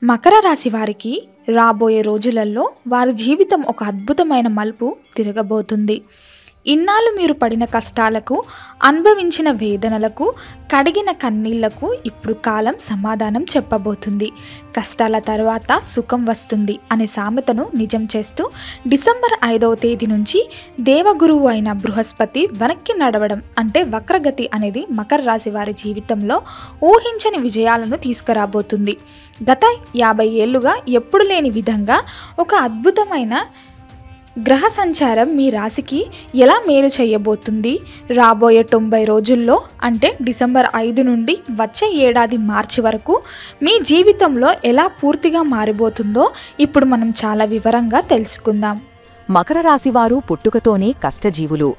మకర రాశి వారికి రాబోయే రోజులలో వారి జీవితం ఒక అద్భుతమైన మలుపు తిరగబోతుంది. ఇన్నాళ్ళు మీరు పడిన కష్టాలకు, అనుభవించిన వేదనలకు, కడిగిన కన్నీళ్లకు ఇప్పుడు కాలం సమాధానం చెప్పబోతుంది. కష్టాల తర్వాత సుఖం వస్తుంది అనే సామెతను నిజం చేస్తూ డిసెంబర్ 5వ తేదీ నుంచి దేవగురువు అయిన బృహస్పతి వెనక్కి నడవడం అంటే వక్రగతి అనేది మకర రాశి వారి జీవితంలో ఊహించని విజయాలను తీసుకురాబోతుంది. గత 50 ఏళ్లుగా ఎప్పుడు లేని విధంగా ఒక అద్భుతమైన గ్రహ సంచారం మీ రాశికి ఎలా మేలు చేయబోతుంది, రాబోయే 90 రోజుల్లో అంటే డిసెంబర్ 5 నుండి వచ్చే ఏడాది మార్చి వరకు మీ జీవితంలో ఎలా పూర్తిగా మారిపోతుందో ఇప్పుడు మనం చాలా వివరంగా తెలుసుకుందాం. మకర రాశివారు పుట్టుకతోనే కష్టజీవులు.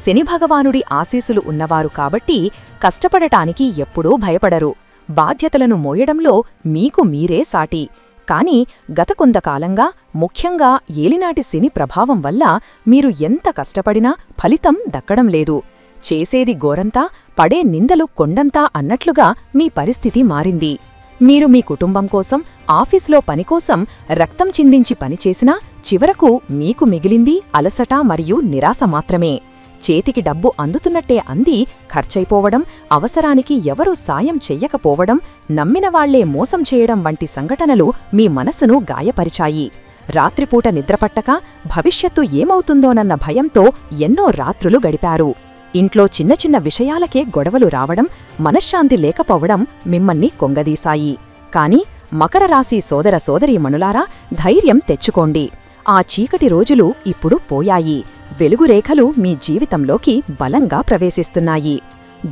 శని భగవానుడి ఆశీస్సులు ఉన్నవారు కాబట్టి కష్టపడటానికి ఎప్పుడూ భయపడరు. బాధ్యతలను మోయడంలో మీకు మీరే సాటి. కాని గత కొంతకాలంగా ముఖ్యంగా ఏలినాటి శని ప్రభావం వల్ల మీరు ఎంత కష్టపడినా ఫలితం దక్కడం లేదు. చేసేది గోరంతా, పడే నిందలు కొండంతా అన్నట్లుగా మీ పరిస్థితి మారింది. మీరు మీ కుటుంబం కోసం, ఆఫీసులో పనికోసం రక్తం చిందించి పనిచేసినా చివరకు మీకు మిగిలింది అలసట మరియు నిరాశ మాత్రమే. చేతికి డబ్బు అందుతున్నట్టే అంది ఖర్చయిపోవడం, అవసరానికి ఎవరూ సాయం చెయ్యకపోవడం, నమ్మినవాళ్లే మోసం చేయడం వంటి సంఘటనలు మీ మనసును గాయపరిచాయి. రాత్రిపూట నిద్రపట్టక భవిష్యత్తు ఏమవుతుందోనన్న భయంతో ఎన్నో రాత్రులు గడిపారు. ఇంట్లో చిన్న చిన్న విషయాలకే గొడవలు రావడం, మనశ్శాంతి లేకపోవడం మిమ్మల్ని కొంగదీశాయి. కాని మకర రాశి సోదర సోదరీమణులారా, ధైర్యం తెచ్చుకోండి. ఆ చీకటి రోజులు ఇప్పుడు పోయాయి. వెలుగురేఖలు మీ జీవితంలోకి బలంగా ప్రవేశిస్తున్నాయి.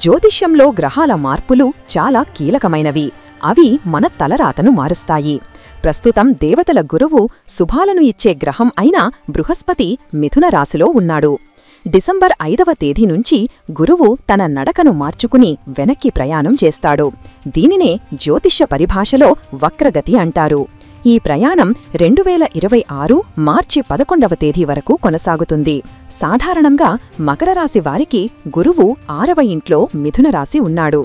జ్యోతిష్యంలో గ్రహాల మార్పులు చాలా కీలకమైనవి. అవి మన తలరాతను మారుస్తాయి. ప్రస్తుతం దేవతల గురువు శుభాలను ఇచ్చే గ్రహం అయిన బృహస్పతి మిథున రాశిలో ఉన్నాడు. డిసెంబర్ 5వ తేదీ నుంచి గురువు తన నడకను మార్చుకుని వెనక్కి ప్రయాణం చేస్తాడు. దీనినే జ్యోతిష్య పరిభాషలో వక్రగతి అంటారు. ఈ ప్రయాణం 2026 మార్చి 11వ తేదీ వరకు కొనసాగుతుంది. సాధారణంగా మకర రాశి వారికి గురువు 6వ ఇంట్లో మిథున రాశి ఉన్నాడు.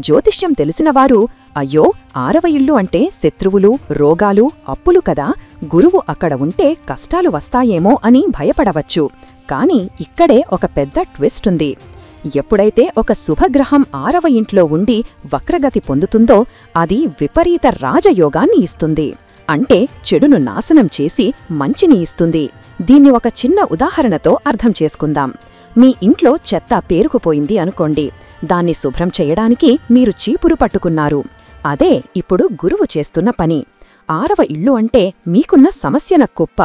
జ్యోతిష్యం తెలిసినవారు అయ్యో 6వ ఇల్లు అంటే శత్రువులు, రోగాలు, అప్పులు కదా, గురువు అక్కడ ఉంటే కష్టాలు వస్తాయేమో అని భయపడవచ్చు. కాని ఇక్కడే ఒక పెద్ద ట్విస్ట్ ఉంది. ఎప్పుడైతే ఒక శుభగ్రహం 6వ ఇంట్లో ఉండి వక్రగతి పొందుతుందో అది విపరీత రాజయోగాన్ని ఇస్తుంది. అంటే చెడును నాశనం చేసి మంచిని ఇస్తుంది. దీన్ని ఒక చిన్న ఉదాహరణతో అర్థం చేసుకుందాం. మీ ఇంట్లో చెత్త పేరుకుపోయింది అనుకోండి. దాన్ని శుభ్రం చెయ్యడానికి మీరు చీపురు పట్టుకున్నారు. అదే ఇప్పుడు గురువు చేస్తున్న పని. 6వ ఇల్లు అంటే మీకున్న సమస్యల కుప్ప.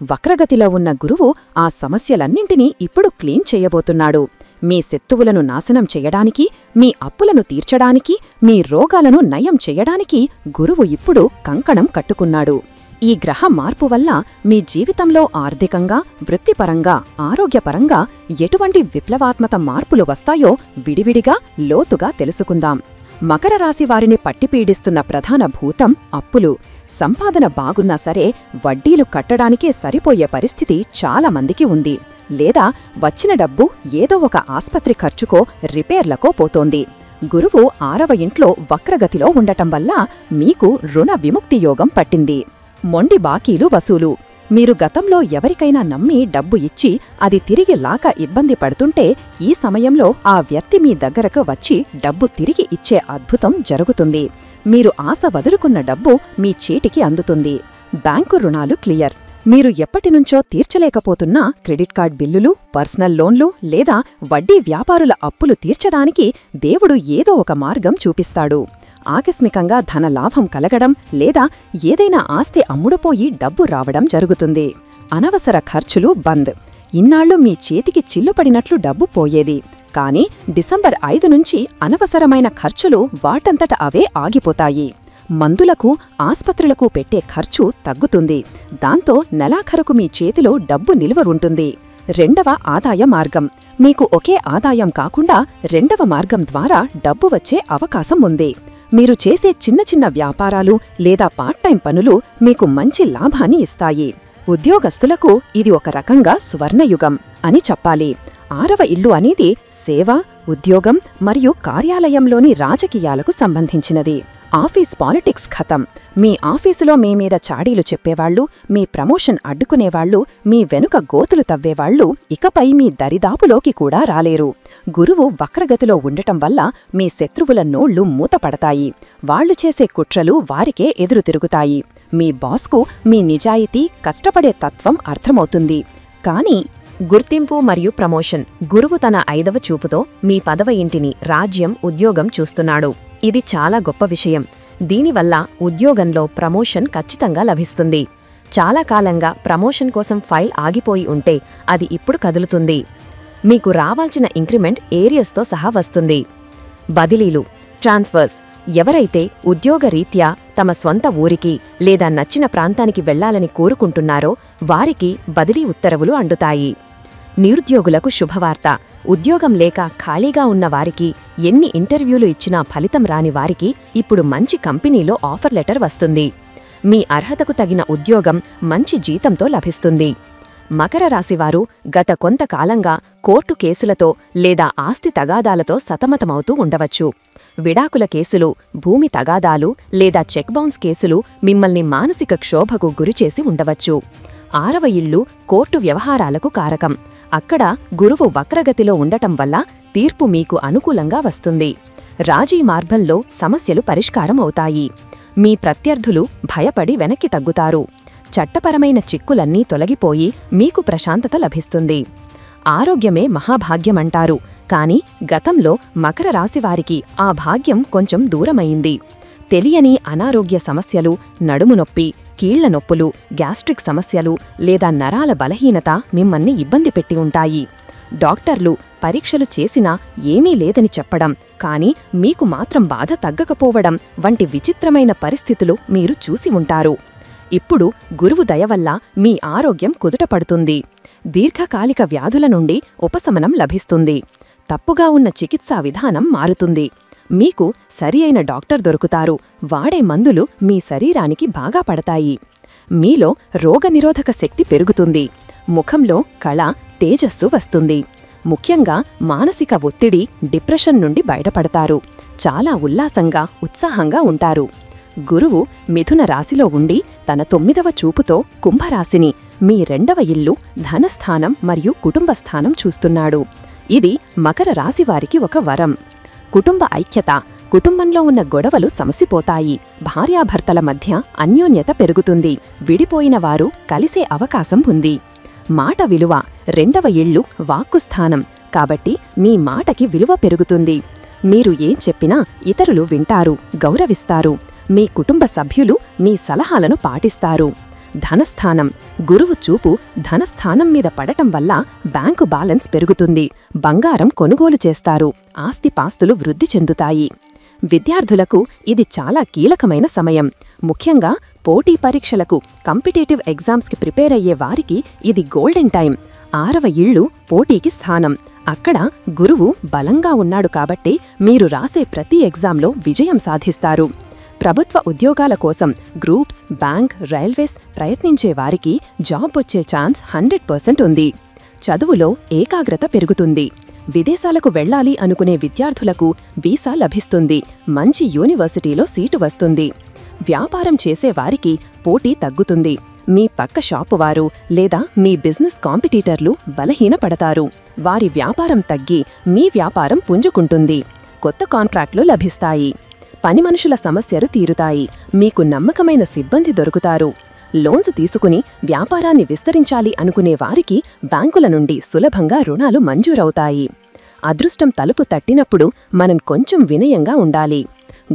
వక్రగతిలో ఉన్న గురువు ఆ సమస్యలన్నింటినీ ఇప్పుడు క్లీన్ చెయ్యబోతున్నాడు. మీ శత్రువులను నాశనం చెయ్యడానికి, మీ అప్పులను తీర్చడానికి, మీ రోగాలను నయం చెయ్యడానికి గురువు ఇప్పుడు కంకణం కట్టుకున్నాడు. ఈ గ్రహ మార్పు వల్ల మీ జీవితంలో ఆర్థికంగా, వృత్తిపరంగా, ఆరోగ్యపరంగా ఎటువంటి విప్లవాత్మక మార్పులు వస్తాయో విడివిడిగా లోతుగా తెలుసుకుందాం. మకర రాశి వారిని పట్టిపీడిస్తున్న ప్రధాన భూతం అప్పులు. సంపాదన బాగున్నా సరే వడ్డీలు కట్టడానికే సరిపోయే పరిస్థితి చాలా మందికి ఉంది. లేదా వచ్చిన డబ్బు ఏదో ఒక ఆస్పత్రి ఖర్చుకో, రిపేర్లకో పోతోంది. గురువు 6వ ఇంట్లో వక్రగతిలో ఉండటం వల్ల మీకు రుణ విముక్తి యోగం పట్టింది. మొండి బాకీలు వసూలు. మీరు గతంలో ఎవరికైనా నమ్మి డబ్బు ఇచ్చి అది తిరిగి లాక ఇబ్బంది పడుతుంటే ఈ సమయంలో ఆ వ్యక్తి మీ దగ్గరకు వచ్చి డబ్బు తిరిగి ఇచ్చే అద్భుతం జరుగుతుంది. మీరు ఆశ వదులుకున్న డబ్బు మీ చేతికి అందుతుంది. బ్యాంకు రుణాలు క్లియర్. మీరు ఎప్పటినుంచో తీర్చలేకపోతున్న క్రెడిట్ కార్డ్ బిల్లులు, పర్సనల్ లోన్లు లేదా వడ్డీ వ్యాపారుల అప్పులు తీర్చడానికి దేవుడు ఏదో ఒక మార్గం చూపిస్తాడు. ఆకస్మికంగా ధనలాభం కలగడం లేదా ఏదైనా ఆస్తి అమ్ముడుపోయి డబ్బు రావడం జరుగుతుంది. అనవసర ఖర్చులు బంద్. ఇన్నాళ్లు మీ చేతికి చిల్లుపడినట్లు డబ్బు పోయేది. కాని డిసెంబర్ 5 నుంచి అనవసరమైన ఖర్చులు వాటంతట అవే ఆగిపోతాయి. మందులకు, ఆస్పత్రులకు పెట్టే ఖర్చు తగ్గుతుంది. దాంతో నెలాఖరుకు మీ చేతిలో డబ్బు నిలువ ఉంటుంది. 2వ ఆదాయ మార్గం. మీకు ఒకే ఆదాయం కాకుండా 2వ మార్గం ద్వారా డబ్బు వచ్చే అవకాశం ఉంది. మీరు చేసే చిన్న చిన్న వ్యాపారాలు లేదా పార్ట్ టైం పనులు మీకు మంచి లాభాన్ని ఇస్తాయి. ఉద్యోగస్తులకు ఇది ఒక రకంగా స్వర్ణయుగం అని చెప్పాలి. 6వ ఇల్లు అనేది సేవ, ఉద్యోగం మరియు కార్యాలయంలోని రాజకీయాలకు సంబంధించినది. ఆఫీస్ పాలిటిక్స్ ఖతం. మీ ఆఫీసులో మీ మీద చాడీలు చెప్పేవాళ్లు, మీ ప్రమోషన్ అడ్డుకునేవాళ్లు, మీ వెనుక గోతులు తవ్వేవాళ్లు ఇకపై మీ దరిదాపులోకి కూడా రాలేరు. గురువు వక్రగతిలో ఉండటం వల్ల మీ శత్రువుల నోళ్లు మూతపడతాయి. వాళ్లు చేసే కుట్రలు వారికే ఎదురు తిరుగుతాయి. మీ బాస్కు మీ నిజాయితీ, కష్టపడే తత్వం అర్థమవుతుంది. కానీ గుర్తింపు మరియు ప్రమోషన్. గురువు తన 5వ చూపుతో మీ పదవ ఇంటిని, రాజ్యం, ఉద్యోగం చూస్తున్నాడు. ఇది చాలా గొప్ప విషయం. దీనివల్ల ఉద్యోగంలో ప్రమోషన్ ఖచ్చితంగా లభిస్తుంది. చాలా కాలంగా ప్రమోషన్ కోసం ఫైల్ ఆగిపోయి ఉంటే అది ఇప్పుడు కదులుతుంది. మీకు రావాల్సిన ఇంక్రిమెంట్ ఏరియస్తో సహా వస్తుంది. బదిలీలు, ట్రాన్స్ఫర్స్. ఎవరైతే ఉద్యోగరీత్యా తమ స్వంత ఊరికి లేదా నచ్చిన ప్రాంతానికి వెళ్లాలని కోరుకుంటున్నారో వారికి బదిలీ ఉత్తర్వులు అందుతాయి. నిరుద్యోగులకు శుభవార్త. ఉద్యోగం లేక ఖాళీగా ఉన్న వారికి, ఎన్ని ఇంటర్వ్యూలు ఇచ్చినా ఫలితం రాని వారికి ఇప్పుడు మంచి కంపెనీలో ఆఫర్ లెటర్ వస్తుంది. మీ అర్హతకు తగిన ఉద్యోగం మంచి జీతంతో లభిస్తుంది. మకర రాశివారు గత కొంతకాలంగా కోర్టు కేసులతో లేదా ఆస్తి తగాదాలతో సతమతమవుతూ ఉండవచ్చు. విడాకుల కేసులు, భూమి తగాదాలు లేదా చెక్ బౌన్స్ కేసులు మిమ్మల్ని మానసిక క్షోభకు గురిచేసి ఉండవచ్చు. 6వ ఇల్లు కోర్టు వ్యవహారాలకు కారకం. అక్కడ గురువు వక్రగతిలో ఉండటం వల్ల తీర్పు మీకు అనుకూలంగా వస్తుంది. రాజీ మార్గంలో సమస్యలు పరిష్కారం అవుతాయి. మీ ప్రత్యర్థులు భయపడి వెనక్కి తగ్గుతారు. చట్టపరమైన చిక్కులన్నీ తొలగిపోయి మీకు ప్రశాంతత లభిస్తుంది. ఆరోగ్యమే మహాభాగ్యమంటారు. కాని గతంలో మకర రాశివారికి ఆ భాగ్యం కొంచెం దూరమైంది. తెలియని అనారోగ్య సమస్యలు, నడుము నొప్పి, కీళ్ల నొప్పులు, గ్యాస్ట్రిక్ సమస్యలు లేదా నరాల బలహీనత మిమ్మల్ని ఇబ్బంది పెట్టి ఉంటాయి. డాక్టర్లు పరీక్షలు చేసినా ఏమీ లేదని చెప్పడం, కానీ మీకు మాత్రం బాధ తగ్గకపోవడం వంటి విచిత్రమైన పరిస్థితులు మీరు చూసి ఉంటారు. ఇప్పుడు గురువు దయ వల్ల మీ ఆరోగ్యం కుదుటపడుతుంది. దీర్ఘకాలిక వ్యాధుల నుండి ఉపశమనం లభిస్తుంది. తప్పుగా ఉన్న చికిత్సా విధానం మారుతుంది. మీకు సరి అయిన డాక్టర్ దొరుకుతారు. వాడే మందులు మీ శరీరానికి బాగా పడతాయి. మీలో రోగనిరోధక శక్తి పెరుగుతుంది. ముఖంలో కళ, తేజస్సు వస్తుంది. ముఖ్యంగా మానసిక ఒత్తిడి, డిప్రెషన్ నుండి బయటపడతారు. చాలా ఉల్లాసంగా, ఉత్సాహంగా ఉంటారు. గురువు మిథున రాశిలో ఉండి తన 9వ చూపుతో కుంభరాశిని, మీ 2వ ఇల్లు, ధనస్థానం మరియు కుటుంబ స్థానం చూస్తున్నాడు. ఇది మకర రాశివారికి ఒక వరం. కుటుంబ ఐక్యత. కుటుంబంలో ఉన్న గొడవలు సమసిపోతాయి. భార్యాభర్తల మధ్య అన్యోన్యత పెరుగుతుంది. విడిపోయిన వారు కలిసే అవకాశం ఉంది. మాట విలువ. 2వ ఇల్లు వాక్కుస్థానం. కాబట్టి మీ మాటకి విలువ పెరుగుతుంది. మీరు ఏం చెప్పినా ఇతరులు వింటారు, గౌరవిస్తారు. మీ కుటుంబ సభ్యులు మీ సలహాలను పాటిస్తారు. ధనస్థానం. గురువు చూపు ధనస్థానం మీద పడటం వల్ల బ్యాంకు బ్యాలెన్స్ పెరుగుతుంది. బంగారం కొనుగోలు చేస్తారు. ఆస్తిపాస్తులు వృద్ధి చెందుతాయి. విద్యార్థులకు ఇది చాలా కీలకమైన సమయం. ముఖ్యంగా పోటీ పరీక్షలకు, కాంపిటేటివ్ ఎగ్జామ్స్కి ప్రిపేర్ అయ్యే వారికి ఇది గోల్డెన్ టైం. 6వ ఇల్లు పోటీకి స్థానం. అక్కడ గురువు బలంగా ఉన్నాడు కాబట్టి మీరు రాసే ప్రతి ఎగ్జామ్లో విజయం సాధిస్తారు. ప్రభుత్వ ఉద్యోగాల కోసం గ్రూప్స్, బ్యాంక్, రైల్వేస్ ప్రయత్నించే వారికి జాబ్ వచ్చే ఛాన్స్ 100% ఉంది. చదువులో ఏకాగ్రత పెరుగుతుంది. విదేశాలకు వెళ్లాలి అనుకునే విద్యార్థులకు వీసా లభిస్తుంది. మంచి యూనివర్సిటీలో సీటు వస్తుంది. వ్యాపారం చేసేవారికి పోటీ తగ్గుతుంది. మీ పక్క షాపువారు లేదా మీ బిజినెస్ కాంపిటీటర్లు బలహీనపడతారు. వారి వ్యాపారం తగ్గి మీ వ్యాపారం పుంజుకుంటుంది. కొత్త కాంట్రాక్టులు లభిస్తాయి. పని మనుషుల సమస్యలు తీరుతాయి. మీకు నమ్మకమైన సిబ్బంది దొరుకుతారు. లోన్స్ తీసుకుని వ్యాపారాన్ని విస్తరించాలి అనుకునే వారికి బ్యాంకుల నుండి సులభంగా రుణాలు మంజూరవుతాయి. అదృష్టం తలుపు తట్టినప్పుడు మనం కొంచెం వినయంగా ఉండాలి.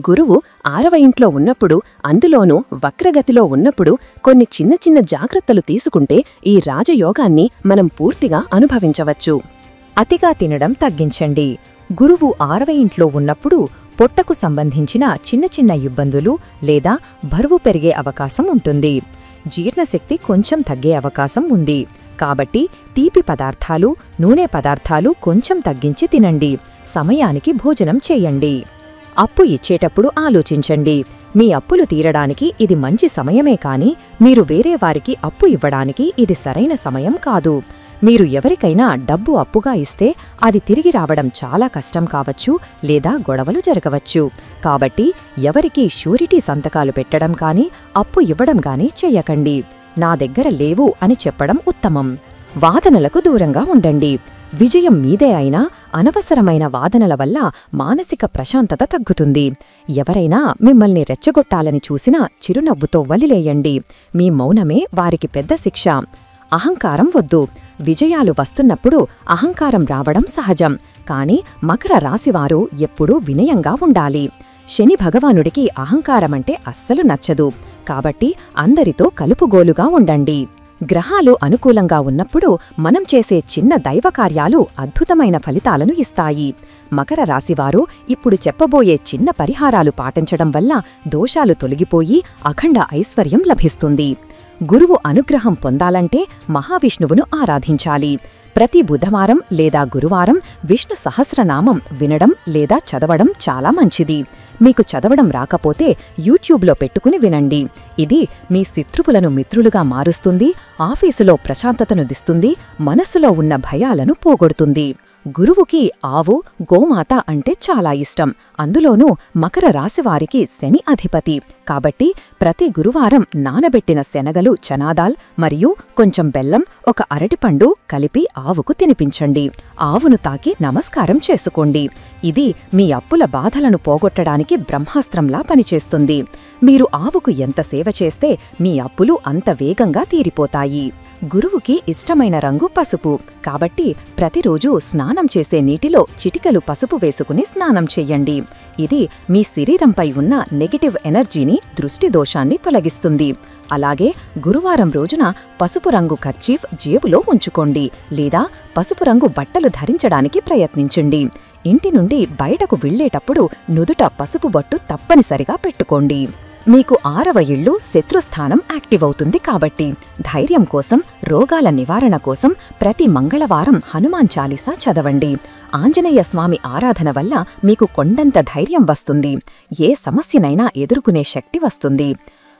గురువు 6వ ఇంట్లో ఉన్నప్పుడు, అందులోనూ వక్రగతిలో ఉన్నప్పుడు కొన్ని చిన్న చిన్న జాగ్రత్తలు తీసుకుంటే ఈ రాజయోగాన్ని మనం పూర్తిగా అనుభవించవచ్చు. అతిగా తినడం తగ్గించండి. గురువు 6వ ఇంట్లో ఉన్నప్పుడు పొట్టకు సంబంధించిన చిన్న చిన్న ఇబ్బందులు లేదా బరువు పెరిగే అవకాశం ఉంటుంది. జీర్ణశక్తి కొంచెం తగ్గే అవకాశం ఉంది. కాబట్టి తీపి పదార్థాలు, నూనె పదార్థాలు కొంచెం తగ్గించి తినండి. సమయానికి భోజనం చేయండి. అప్పు ఇచ్చేటప్పుడు ఆలోచించండి. మీ అప్పులు తీరడానికి ఇది మంచి సమయమే కాని మీరు వేరే వారికి అప్పు ఇవ్వడానికి ఇది సరైన సమయం కాదు. మీరు ఎవరికైనా డబ్బు అప్పుగా ఇస్తే అది తిరిగి రావడం చాలా కష్టం కావచ్చు లేదా గొడవలు జరగవచ్చు. కాబట్టి ఎవరికీ షూరిటీ సంతకాలు పెట్టడం కానీ అప్పు ఇవ్వడం కానీ చెయ్యకండి. నా దగ్గర లేవు అని చెప్పడం ఉత్తమం. వాదనలకు దూరంగా ఉండండి. విజయం మీదే అయినా అనవసరమైన వాదనల వల్ల మానసిక ప్రశాంతత తగ్గుతుంది. ఎవరైనా మిమ్మల్ని రెచ్చగొట్టాలని చూసినా చిరునవ్వుతో వదిలేయండి. మీ మౌనమే వారికి పెద్ద శిక్ష. అహంకారం వద్దు. విజయాలు వస్తున్నప్పుడు అహంకారం రావడం సహజం. కాని మకర రాశివారు ఎప్పుడూ వినయంగా ఉండాలి. శని భగవానుడికి అహంకారమంటే అస్సలు నచ్చదు. కాబట్టి అందరితో కలుపుగోలుగా ఉండండి. గ్రహాలు అనుకూలంగా ఉన్నప్పుడు మనం చేసే చిన్న దైవకార్యాలు అద్భుతమైన ఫలితాలను ఇస్తాయి. మకర రాశివారు ఇప్పుడు చెప్పబోయే చిన్న పరిహారాలు పాటించడం వల్ల దోషాలు తొలగిపోయి అఖండ ఐశ్వర్యం లభిస్తుంది. గురువు అనుగ్రహం పొందాలంటే మహావిష్ణువును ఆరాధించాలి. ప్రతి బుధవారం లేదా గురువారం విష్ణు సహస్రనామం వినడం లేదా చదవడం చాలా మంచిది. మీకు చదవడం రాకపోతే యూట్యూబ్లో పెట్టుకుని వినండి. ఇది మీ శత్రువులను మిత్రులుగా మారుస్తుంది, ఆఫీసులో ప్రశాంతతను దిస్తుంది, మనస్సులో ఉన్న భయాలను పోగొడుతుంది. గురువుకి ఆవు, గోమాత అంటే చాలా ఇష్టం. అందులోనూ మకర రాశివారికి శని అధిపతి. కాబట్టి ప్రతి గురువారం నానబెట్టిన శనగలు, చనాదాల్ మరియు కొంచెం బెల్లం, ఒక అరటిపండు కలిపి ఆవుకు తినిపించండి. ఆవును తాకి నమస్కారం చేసుకోండి. ఇది మీ అప్పుల బాధలను పోగొట్టడానికి బ్రహ్మాస్త్రంలా పనిచేస్తుంది. మీరు ఆవుకు ఎంత సేవ చేస్తే మీ అప్పులు అంత వేగంగా తీరిపోతాయి. గురువుకి ఇష్టమైన రంగు పసుపు. కాబట్టి ప్రతిరోజూ స్నానం చేసే నీటిలో చిటికెలు పసుపు వేసుకుని స్నానం చెయ్యండి. ఇది మీ శరీరంపై ఉన్న నెగటివ్ ఎనర్జీని, దృష్టి దోషాన్ని తొలగిస్తుంది. అలాగే గురువారం రోజున పసుపు రంగు కర్చీఫ్ జేబులో ఉంచుకోండి లేదా పసుపు రంగు బట్టలు ధరించడానికి ప్రయత్నించండి. ఇంటి నుండి బయటకు వెళ్లేటప్పుడు నుదుట పసుపు బొట్టు తప్పనిసరిగా పెట్టుకోండి. మీకు 6వ ఇల్లు శత్రుస్థానం యాక్టివ్ అవుతుంది. కాబట్టి ధైర్యం కోసం, రోగాల నివారణ కోసం ప్రతి మంగళవారం హనుమాన్ చాలీసా చదవండి. ఆంజనేయ స్వామి ఆరాధన వల్ల మీకు కొండంత ధైర్యం వస్తుంది. ఏ సమస్యనైనా ఎదుర్కొనే శక్తి వస్తుంది.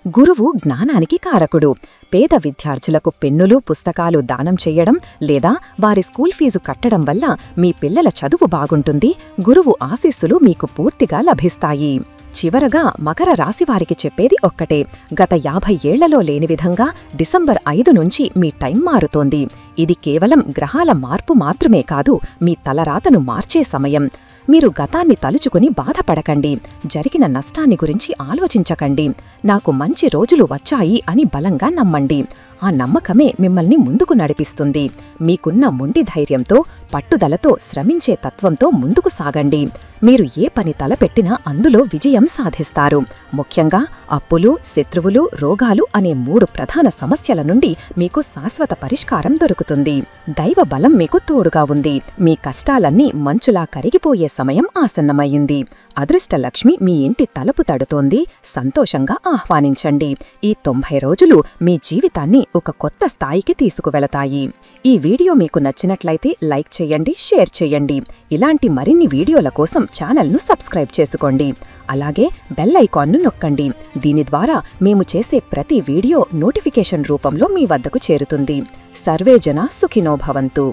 గురువు జ్ఞానానికి కారకుడు. పేద విద్యార్థులకు పెన్నులు, పుస్తకాలు దానం చెయ్యడం లేదా వారి స్కూల్ ఫీజు కట్టడం వల్ల మీ పిల్లల చదువు బాగుంటుంది. గురువు ఆశీస్సులు మీకు పూర్తిగా లభిస్తాయి. చివరగా మకర రాశివారికి చెప్పేది ఒక్కటే. గత 50 ఏళ్లలో లేని విధంగా డిసెంబర్ 5 నుంచి మీ టైం మారుతోంది. ఇది కేవలం గ్రహాల మార్పు మాత్రమే కాదు, మీ తలరాతను మార్చే సమయం. మీరు గతాన్ని తలుచుకుని బాధపడకండి. జరిగిన నష్టాన్ని గురించి ఆలోచించకండి. నాకు మంచి రోజులు వచ్చాయి అని బలంగా నమ్మండి. ఆ నమ్మకమే మిమ్మల్ని ముందుకు నడిపిస్తుంది. మీకున్న మొండి ధైర్యంతో, పట్టుదలతో, శ్రమించే తత్వంతో ముందుకు సాగండి. మీరు ఏ పని తలపెట్టినా అందులో విజయం సాధిస్తారు. ముఖ్యంగా అప్పులు, శత్రువులు, రోగాలు అనే 3 ప్రధాన సమస్యల నుండి మీకు శాశ్వత పరిష్కారం దొరుకుతుంది. దైవ బలం మీకు తోడుగా ఉంది. మీ కష్టాలన్నీ మంచులా కరిగిపోయే సమయం ఆసన్నమయ్యింది. అదృష్టలక్ష్మి మీ ఇంటి తలుపు తడుతోంది. సంతోషంగా ఆహ్వానించండి. ఈ 90 రోజులు మీ జీవితాన్ని ఒక కొత్త స్థాయికి తీసుకువెళతాయి. ఈ వీడియో మీకు నచ్చినట్లయితే లైక్ చేయండి, షేర్ చేయండి. ఇలాంటి మరిన్ని వీడియోల కోసం ఛానల్ను సబ్స్క్రైబ్ చేసుకోండి. అలాగే బెల్ ఐకాన్ను నొక్కండి. దీని ద్వారా మేము చేసే ప్రతి వీడియో నోటిఫికేషన్ రూపంలో మీ వద్దకు చేరుతుంది. సర్వే జనా సుఖినో భవంతు.